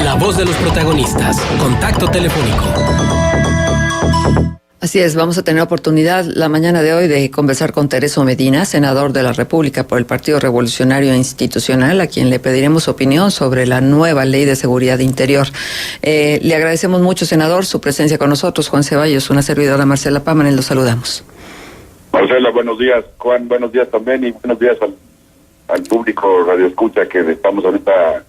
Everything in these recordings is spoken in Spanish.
La voz de los protagonistas. Contacto telefónico. Así es, vamos a tener oportunidad la mañana de hoy de conversar con Tereso Medina, senador de la República por el Partido Revolucionario Institucional, a quien le pediremos su opinión sobre la nueva Ley de Seguridad Interior. Le agradecemos mucho, senador, su presencia con nosotros. Juan Ceballos, una servidora, Marcela Pámanel, los saludamos. Marcela, buenos días. Juan, buenos días también, y buenos días al público Radio Escucha, que estamos ahorita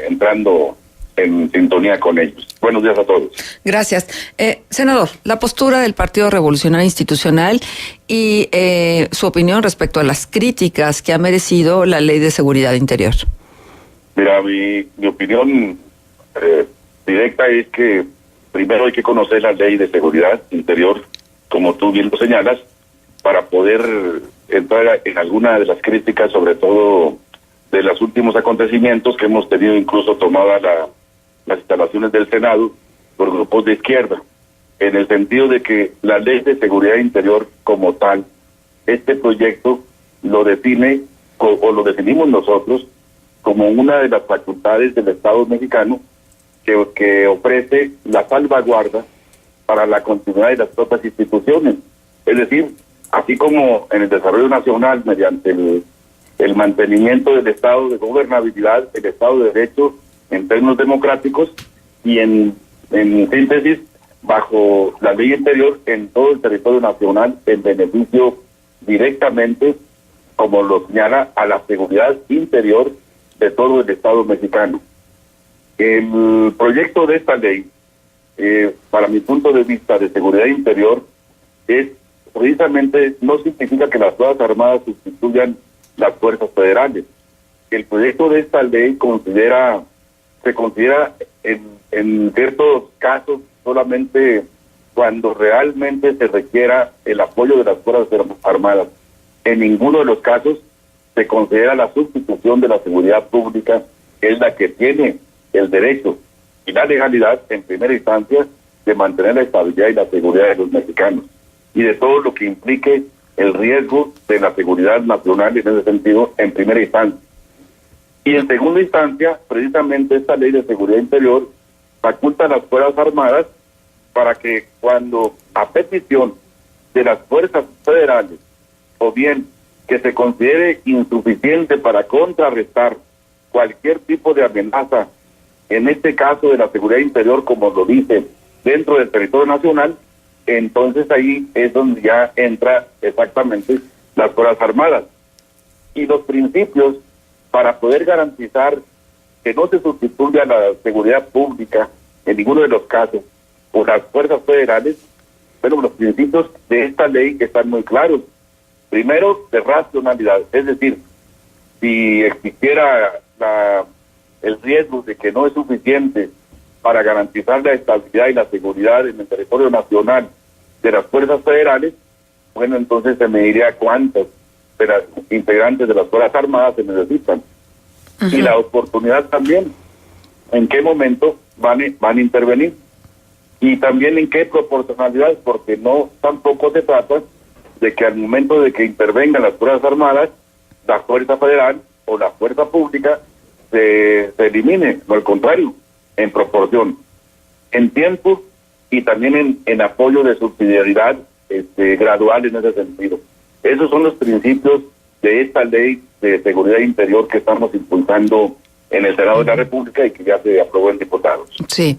entrando en sintonía con ellos. Buenos días a todos. Gracias. Senador, la postura del Partido Revolucionario Institucional y su opinión respecto a las críticas que ha merecido la Ley de Seguridad Interior. Mira, mi opinión directa es que primero hay que conocer la Ley de Seguridad Interior, como tú bien lo señalas, para poder entrar en alguna de las críticas, sobre todo de los últimos acontecimientos que hemos tenido, incluso tomada las instalaciones del Senado por grupos de izquierda, en el sentido de que la Ley de Seguridad Interior como tal, este proyecto lo define, o lo definimos nosotros, como una de las facultades del Estado mexicano que ofrece la salvaguarda para la continuidad de las propias instituciones. Es decir, así como en el desarrollo nacional, mediante el mantenimiento del estado de gobernabilidad, el estado de derecho en términos democráticos, y en síntesis, bajo la ley interior en todo el territorio nacional, en beneficio directamente, como lo señala, a la seguridad interior de todo el Estado mexicano. El proyecto de esta ley, para mi punto de vista de seguridad interior, es precisamente, no significa que las Fuerzas Armadas sustituyan las fuerzas federales. El proyecto de esta ley se considera en ciertos casos solamente cuando realmente se requiera el apoyo de las Fuerzas Armadas. En ninguno de los casos se considera la sustitución de la seguridad pública, que es la que tiene el derecho y la legalidad en primera instancia de mantener la estabilidad y la seguridad de los mexicanos, y de todo lo que implique el riesgo de la seguridad nacional en ese sentido en primera instancia. Y en segunda instancia, precisamente esta Ley de Seguridad Interior faculta a las Fuerzas Armadas para que, cuando a petición de las fuerzas federales, o bien que se considere insuficiente para contrarrestar cualquier tipo de amenaza, en este caso de la seguridad interior, como lo dice, dentro del territorio nacional, entonces ahí es donde ya entra exactamente las Fuerzas Armadas. Y los principios para poder garantizar que no se sustituya la seguridad pública en ninguno de los casos por las fuerzas federales, bueno, los principios de esta ley están muy claros. Primero, de racionalidad, es decir, si existiera el riesgo de que no es suficiente para garantizar la estabilidad y la seguridad en el territorio nacional de las fuerzas federales, bueno, entonces se mediría cuántos de las integrantes de las Fuerzas Armadas se necesitan. Uh-huh. Y la oportunidad también, en qué momento van a intervenir, y también en qué proporcionalidad, porque no tampoco se trata de que al momento de que intervengan las Fuerzas Armadas, la Fuerza Federal o la Fuerza Pública se elimine, no, al contrario, en proporción, en tiempo y también en apoyo de subsidiariedad gradual en ese sentido. Esos son los principios de esta Ley de Seguridad Interior que estamos impulsando en el Senado de la República y que ya se aprobó en diputados. Sí.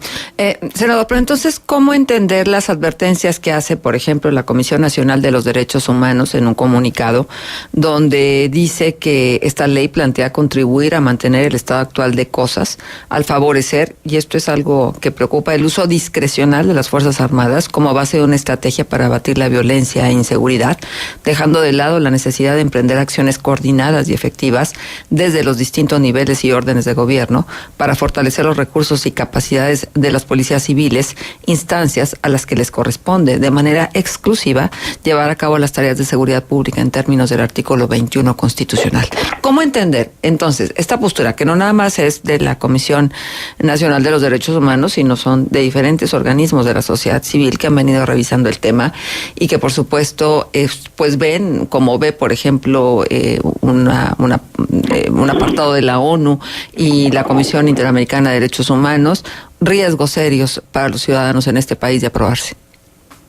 Senador, pero entonces, ¿cómo entender las advertencias que hace, por ejemplo, la Comisión Nacional de los Derechos Humanos en un comunicado donde dice que esta ley plantea contribuir a mantener el estado actual de cosas al favorecer, y esto es algo que preocupa, el uso discrecional de las Fuerzas Armadas como base de una estrategia para abatir la violencia e inseguridad, dejando de lado la necesidad de emprender acciones coordinadas y efectivas desde los distintos niveles y órdenes de gobierno para fortalecer los recursos y capacidades de las policías civiles, instancias a las que les corresponde de manera exclusiva llevar a cabo las tareas de seguridad pública en términos del artículo 21 constitucional. ¿Cómo entender entonces esta postura, que no nada más es de la Comisión Nacional de los Derechos Humanos, sino son de diferentes organismos de la sociedad civil que han venido revisando el tema y que por supuesto pues ven, como ve por ejemplo un apartado de la ONU y la Comisión Interamericana de Derechos Humanos, riesgos serios para los ciudadanos en este país de aprobarse.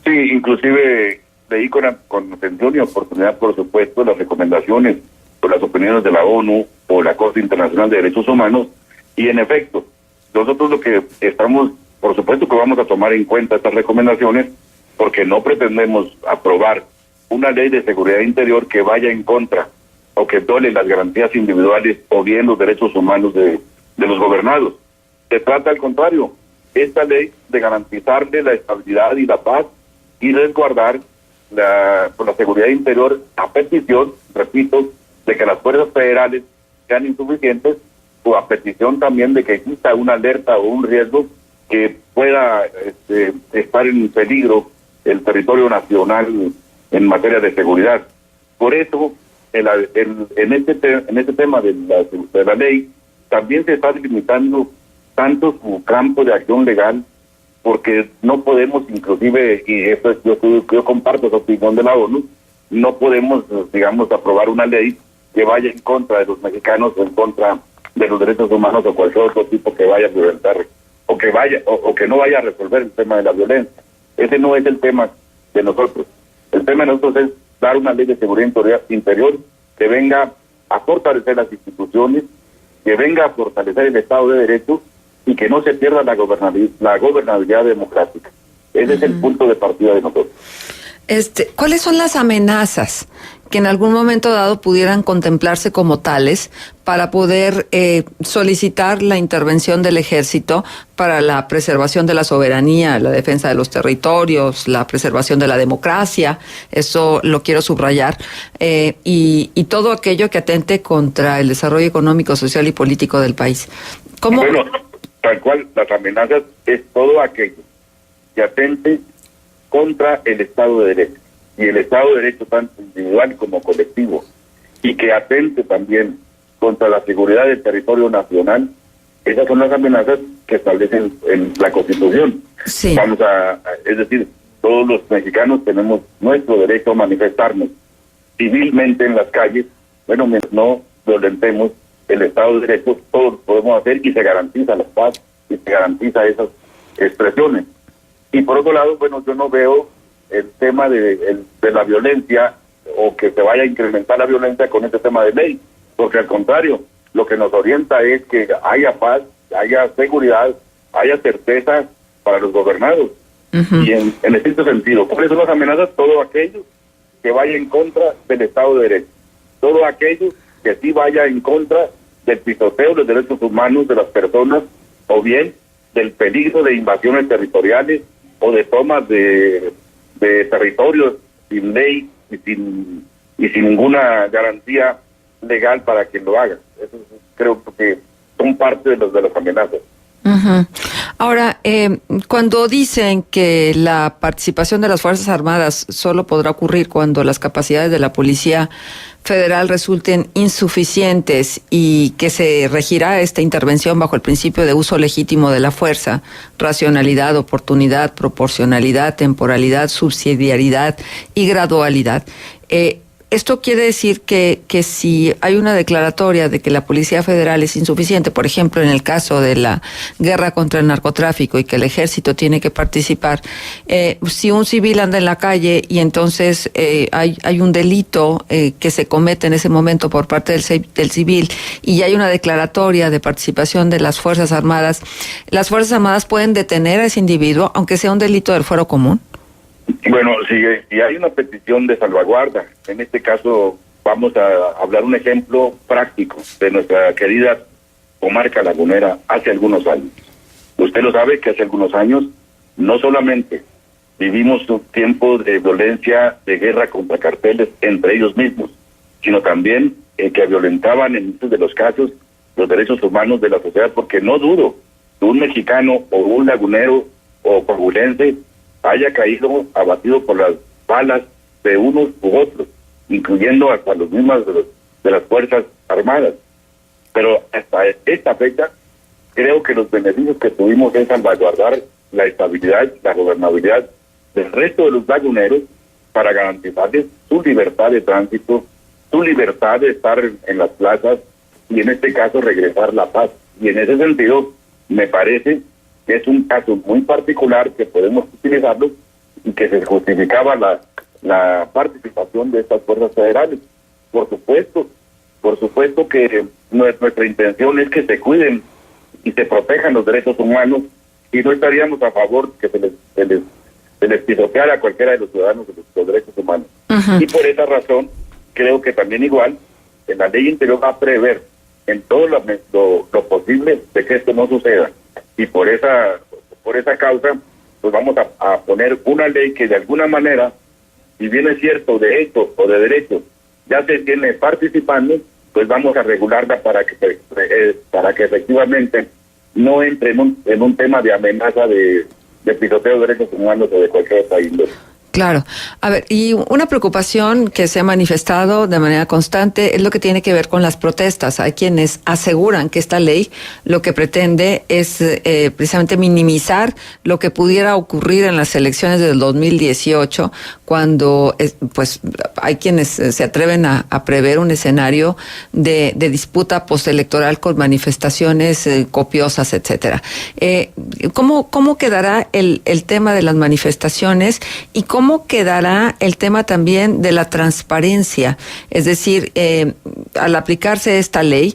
Sí, inclusive leí con atención y oportunidad, por supuesto, las recomendaciones o las opiniones de la ONU o la Corte Internacional de Derechos Humanos, y en efecto, nosotros lo que estamos, por supuesto que vamos a tomar en cuenta estas recomendaciones, porque no pretendemos aprobar una ley de seguridad interior que vaya en contra o que viole las garantías individuales o bien los derechos humanos de los gobernados. Se trata, al contrario, esta ley de garantizarle la estabilidad y la paz y resguardar la seguridad interior a petición, repito, de que las fuerzas federales sean insuficientes, o a petición también de que exista una alerta o un riesgo que pueda estar en peligro el territorio nacional en materia de seguridad. Por eso, en este tema de la ley, también se está delimitando tanto su campo de acción legal, porque no podemos, inclusive, y eso yo comparto esa opinión de la ONU, no podemos, digamos, aprobar una ley que vaya en contra de los mexicanos o en contra de los derechos humanos o cualquier otro tipo que vaya a violentar o que no vaya a resolver el tema de la violencia. Ese no es el tema de nosotros. El tema de nosotros es dar una ley de seguridad interior que venga a fortalecer las instituciones, que venga a fortalecer el Estado de Derecho y que no se pierda la gobernabilidad democrática. Ese es el punto de partida de nosotros. ¿Cuáles son las amenazas que en algún momento dado pudieran contemplarse como tales para poder solicitar la intervención del ejército para la preservación de la soberanía, la defensa de los territorios, la preservación de la democracia? Eso lo quiero subrayar, y todo aquello que atente contra el desarrollo económico, social y político del país. ¿Cómo? Bueno, tal cual, las amenazas es todo aquello que atente contra el Estado de Derecho, y el Estado de Derecho tanto individual como colectivo, y que atente también contra la seguridad del territorio nacional. Esas son las amenazas que establecen en la Constitución. Sí. Es decir, todos los mexicanos tenemos nuestro derecho a manifestarnos civilmente en las calles. Bueno, mientras no violentemos el Estado de Derecho, todos lo podemos hacer y se garantiza la paz y se garantiza esas expresiones. Y por otro lado, bueno, yo no veo el tema de la violencia o que se vaya a incrementar la violencia con este tema de ley, porque al contrario, lo que nos orienta es que haya paz, haya seguridad, haya certeza para los gobernados. Uh-huh. Y en este sentido, ¿cuáles son las amenazas? Todo aquello que vaya en contra del Estado de Derecho, todo aquello que sí vaya en contra del pisoteo de los derechos humanos de las personas, o bien del peligro de invasiones territoriales o de tomas de territorios sin ley y sin ninguna garantía legal para quien lo haga. Eso creo que son parte de las amenazas. Uh-huh. Ahora, cuando dicen que la participación de las Fuerzas Armadas solo podrá ocurrir cuando las capacidades de la Policía Federal resulten insuficientes y que se regirá esta intervención bajo el principio de uso legítimo de la fuerza, racionalidad, oportunidad, proporcionalidad, temporalidad, subsidiariedad y gradualidad, esto quiere decir que si hay una declaratoria de que la Policía Federal es insuficiente, por ejemplo, en el caso de la guerra contra el narcotráfico y que el ejército tiene que participar, si un civil anda en la calle y entonces hay un delito que se comete en ese momento por parte del civil y hay una declaratoria de participación de las Fuerzas Armadas, ¿las Fuerzas Armadas pueden detener a ese individuo aunque sea un delito del fuero común? Bueno, si hay una petición de salvaguarda, en este caso vamos a hablar un ejemplo práctico de nuestra querida comarca lagunera hace algunos años. Usted lo sabe que hace algunos años no solamente vivimos un tiempo de violencia, de guerra contra carteles entre ellos mismos, sino también que violentaban en muchos de los casos los derechos humanos de la sociedad, porque no dudo que un mexicano o un lagunero o coahuilense haya caído abatido por las balas de unos u otros, incluyendo hasta los mismos de las Fuerzas Armadas. Pero hasta esta fecha, creo que los beneficios que tuvimos es salvaguardar la estabilidad, la gobernabilidad del resto de los laguneros para garantizarles su libertad de tránsito, su libertad de estar en las plazas, y en este caso regresar la paz. Y en ese sentido, me parece que es un caso muy particular que podemos utilizarlo y que se justificaba la participación de estas fuerzas federales. Por supuesto que nuestra intención es que se cuiden y se protejan los derechos humanos, y no estaríamos a favor que se les pisoteara a cualquiera de los ciudadanos de los derechos humanos. Y por esa razón, creo que también igual, en la ley interior va a prever en todo lo posible de que esto no suceda. Y por esa causa, pues vamos a poner una ley que de alguna manera, si bien es cierto de hechos o de derechos, ya se tiene participando, pues vamos a regularla para que efectivamente no entre en un tema de amenaza de pisoteo de derechos humanos o de cualquier otra índole. Claro. A ver, y una preocupación que se ha manifestado de manera constante es lo que tiene que ver con las protestas. Hay quienes aseguran que esta ley lo que pretende es precisamente minimizar lo que pudiera ocurrir en las elecciones del 2018, cuando pues hay quienes se atreven a prever un escenario de disputa postelectoral con manifestaciones copiosas, etcétera. ¿Cómo quedará el tema de las manifestaciones y cómo quedará el tema también de la transparencia? Es decir, al aplicarse esta ley,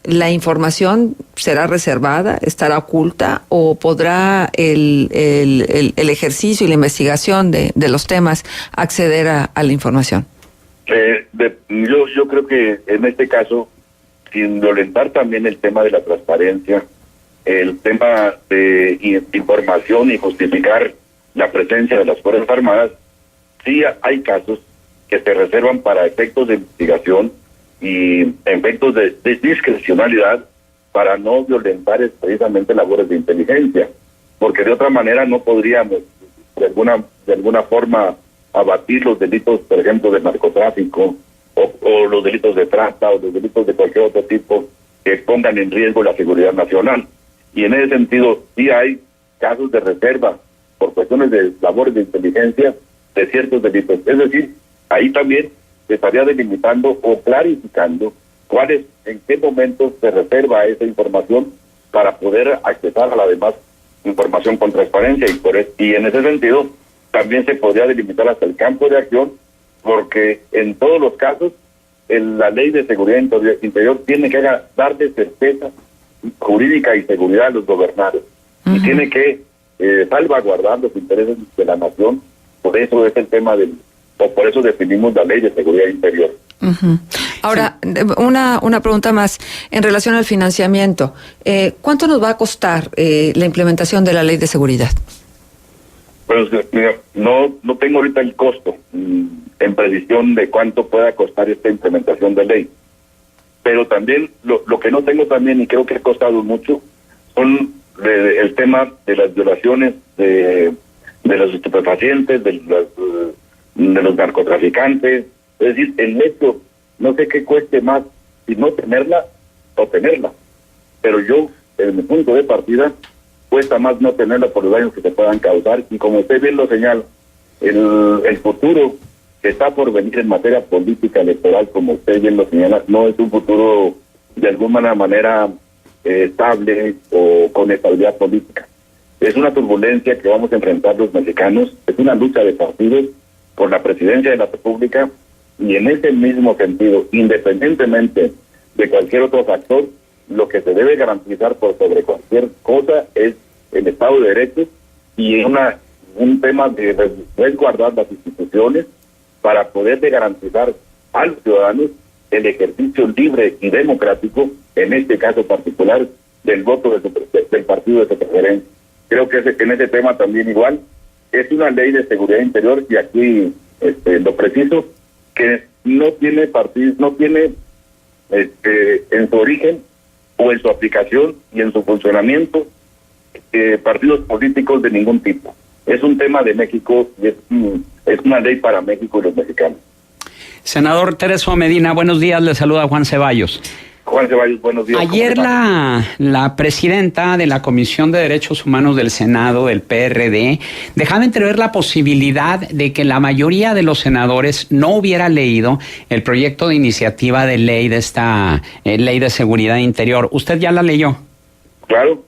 ¿la información será reservada, estará oculta, o podrá el ejercicio y la investigación de los temas acceder a la información? Yo creo que en este caso, sin violentar también el tema de la transparencia, el tema de información y justificar la presencia de las Fuerzas Armadas, sí hay casos que se reservan para efectos de investigación y efectos de discrecionalidad, para no violentar precisamente labores de inteligencia, porque de otra manera no podríamos de alguna forma abatir los delitos, por ejemplo, de narcotráfico o los delitos de trata o los delitos de cualquier otro tipo que pongan en riesgo la seguridad nacional. Y en ese sentido sí hay casos de reserva por cuestiones de labores de inteligencia de ciertos delitos. Es decir, ahí también se estaría delimitando o clarificando en qué momento se reserva esa información para poder acceder a la demás información con transparencia, y en ese sentido también se podría delimitar hasta el campo de acción, porque en todos los casos la ley de seguridad interior tiene que darle certeza jurídica y seguridad a los gobernados, y tiene que salvaguardar los intereses de la nación. Por eso es el tema por eso definimos la ley de seguridad interior. Ahora, una pregunta más en relación al financiamiento. ¿Cuánto nos va a costar la implementación de la ley de seguridad? Pues mira, no tengo ahorita el costo en previsión de cuánto pueda costar esta implementación de ley, pero también lo que no tengo también, y creo que ha costado mucho, son el tema de las violaciones de los estupefacientes, de los narcotraficantes. Es decir, el hecho, no sé qué cueste más, si no tenerla o tenerla, pero yo, en mi punto de partida, cuesta más no tenerla por los daños que se puedan causar. Y como usted bien lo señala, el futuro que está por venir en materia política electoral, como usted bien lo señala, no es un futuro de alguna manera estable o con estabilidad política. Es una turbulencia que vamos a enfrentar los mexicanos, es una lucha de partidos por la presidencia de la República, y en ese mismo sentido, independientemente de cualquier otro factor, lo que se debe garantizar por sobre cualquier cosa es el Estado de Derecho y un tema de resguardar las instituciones para poder garantizar a los ciudadanos el ejercicio libre y democrático, en este caso particular, del voto del partido de su preferencia. Creo que en ese tema también igual es una ley de seguridad interior, y aquí lo preciso, que no tiene partidos, no tiene en su origen o en su aplicación y en su funcionamiento partidos políticos de ningún tipo. Es un tema de México y es una ley para México y los mexicanos. Senador Teresfo Medina, buenos días, le saluda Juan Ceballos. Juan Ceballos, buenos días. Ayer la presidenta de la Comisión de Derechos Humanos del Senado, del PRD, dejaba entrever la posibilidad de que la mayoría de los senadores no hubiera leído el proyecto de iniciativa de ley de esta Ley de Seguridad Interior. ¿Usted ya la leyó? Claro,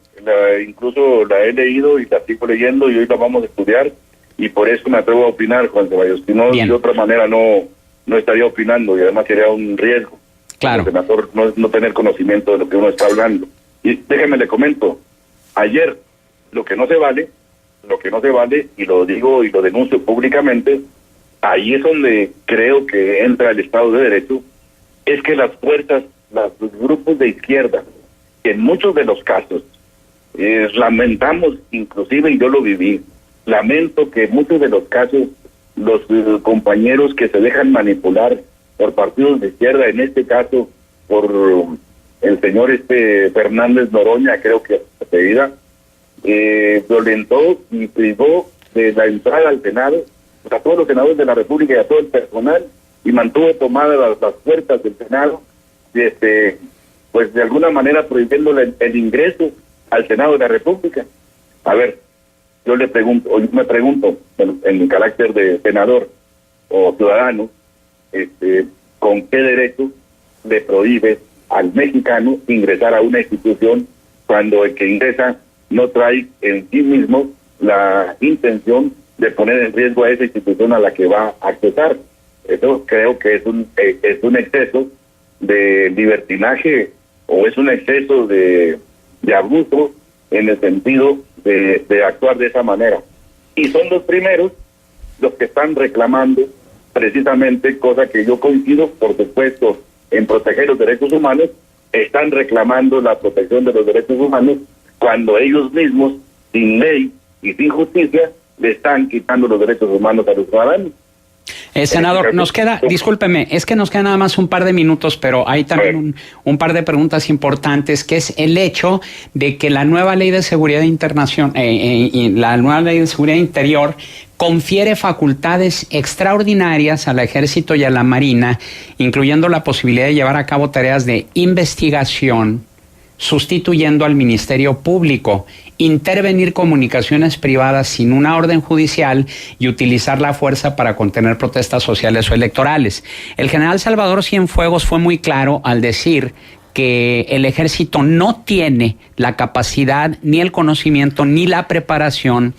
incluso la he leído y la sigo leyendo y hoy la vamos a estudiar y por eso me atrevo a opinar, Juan Ceballos. Si no, de otra manera no estaría opinando y además sería un riesgo. Claro. El senador no tener conocimiento de lo que uno está hablando. Y déjeme le comento, ayer lo que no se vale, y lo digo y lo denuncio públicamente, ahí es donde creo que entra el Estado de Derecho, es que los grupos de izquierda, que en muchos de los casos, lamentamos, inclusive, y yo lo viví, lamento que en muchos de los casos, los compañeros que se dejan manipular por partidos de izquierda, en este caso por el señor Fernández Noroña, creo que apellida, violentó y privó de la entrada al Senado a todos los senadores de la República y a todo el personal, y mantuvo tomadas las puertas del Senado, pues de alguna manera prohibiéndole el ingreso al Senado de la República. A ver, yo me pregunto, en mi carácter de senador o ciudadano, ¿con qué derecho le prohíbe al mexicano ingresar a una institución cuando el que ingresa no trae en sí mismo la intención de poner en riesgo a esa institución a la que va a accesar? Eso creo que es un exceso de libertinaje o es un exceso de abuso en el sentido de actuar de esa manera. Y son los primeros los que están reclamando precisamente, cosa que yo coincido, por supuesto, en proteger los derechos humanos, están reclamando la protección de los derechos humanos cuando ellos mismos, sin ley y sin justicia, le están quitando los derechos humanos a los ciudadanos. Senador, nos queda, discúlpeme, es que nos queda nada más un par de minutos, pero hay también un par de preguntas importantes, que es el hecho de que la nueva Ley de Seguridad la nueva Ley de Seguridad Interior confiere facultades extraordinarias al Ejército y a la Marina, incluyendo la posibilidad de llevar a cabo tareas de investigación, sustituyendo al Ministerio Público, intervenir comunicaciones privadas sin una orden judicial y utilizar la fuerza para contener protestas sociales o electorales. El general Salvador Cienfuegos fue muy claro al decir que el ejército no tiene la capacidad, ni el conocimiento, ni la preparación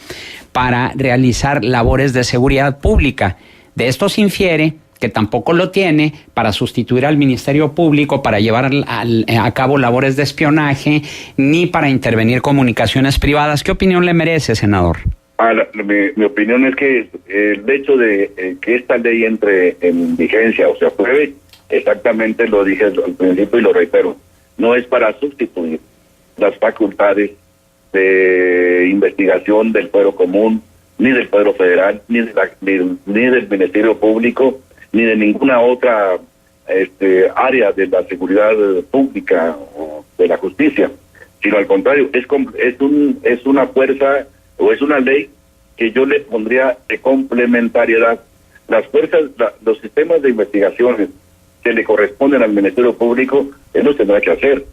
para realizar labores de seguridad pública. De esto se infiere que tampoco lo tiene para sustituir al Ministerio Público, para llevar a cabo labores de espionaje, ni para intervenir comunicaciones privadas. ¿Qué opinión le merece, senador? Mi opinión es que el hecho de que esta ley entre en vigencia o se apruebe, exactamente lo dije al principio y lo reitero, no es para sustituir las facultades de investigación del Fuero Común, ni del Fuero Federal, ni del Ministerio Público, ni de ninguna otra área de la seguridad pública o de la justicia, sino al contrario, es una fuerza o es una ley que yo le pondría de complementariedad. Las fuerzas, los sistemas de investigaciones que le corresponden al Ministerio Público, él los tendrá que hacer.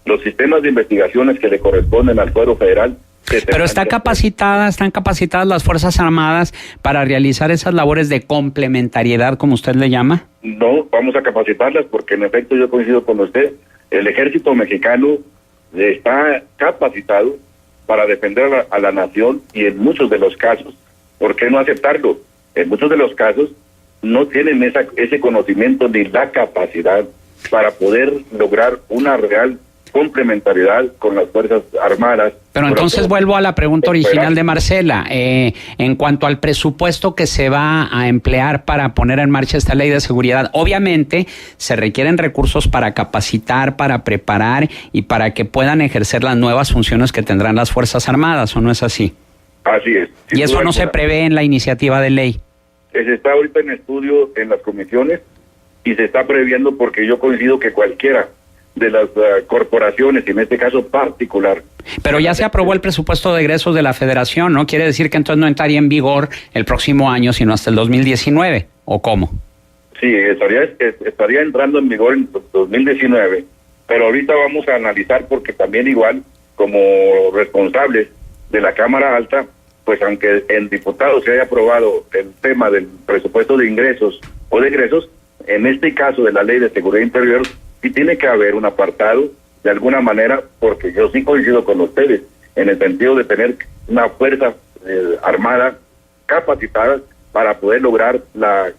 Los sistemas de investigaciones que le corresponden al Fuero Federal. Pero están capacitadas las Fuerzas Armadas para realizar esas labores de complementariedad, como usted le llama. No, vamos a capacitarlas porque en efecto yo coincido con usted. El ejército mexicano está capacitado para defender a la nación y en muchos de los casos, ¿por qué no aceptarlo? En muchos de los casos no tienen ese conocimiento ni la capacidad para poder lograr una real complementariedad con las Fuerzas Armadas. Pero entonces vuelvo a la pregunta original de Marcela, en cuanto al presupuesto que se va a emplear para poner en marcha esta ley de seguridad. Obviamente se requieren recursos para capacitar, para preparar y para que puedan ejercer las nuevas funciones que tendrán las Fuerzas Armadas, ¿o no es así? Así es. Y eso no se prevé en la iniciativa de ley. Se está ahorita en estudio en las comisiones y se está previendo, porque yo coincido que cualquiera de las corporaciones, y en este caso particular. Pero ya se aprobó el presupuesto de egresos de la Federación, ¿no? Quiere decir que entonces no entraría en vigor el próximo año, sino hasta el 2019, ¿o cómo? Sí, estaría entrando en vigor en 2019, pero ahorita vamos a analizar porque también igual como responsables de la Cámara Alta, pues aunque en diputados se haya aprobado el tema del presupuesto de ingresos o de egresos, en este caso de la Ley de Seguridad Interior, sí tiene que haber un apartado de alguna manera, porque yo sí coincido con ustedes, en el sentido de tener una fuerza armada capacitada para poder lograr la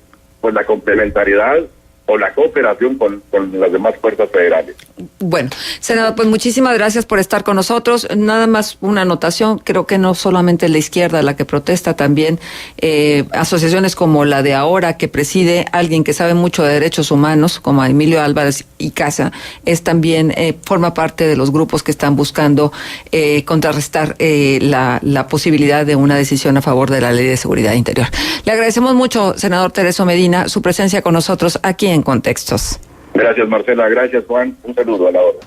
complementariedad o la cooperación con las demás fuerzas federales. Bueno, senador, pues muchísimas gracias por estar con nosotros. Nada más una anotación, creo que no solamente la izquierda la que protesta, también asociaciones como la de Ahora, que preside alguien que sabe mucho de derechos humanos, como Emilio Álvarez y Casa, es también, forma parte de los grupos que están buscando contrarrestar la posibilidad de una decisión a favor de la Ley de Seguridad Interior. Le agradecemos mucho, senador Tereso Medina, su presencia con nosotros aquí en Contextos. Gracias, Marcela. Gracias, Juan. Un saludo a la hora.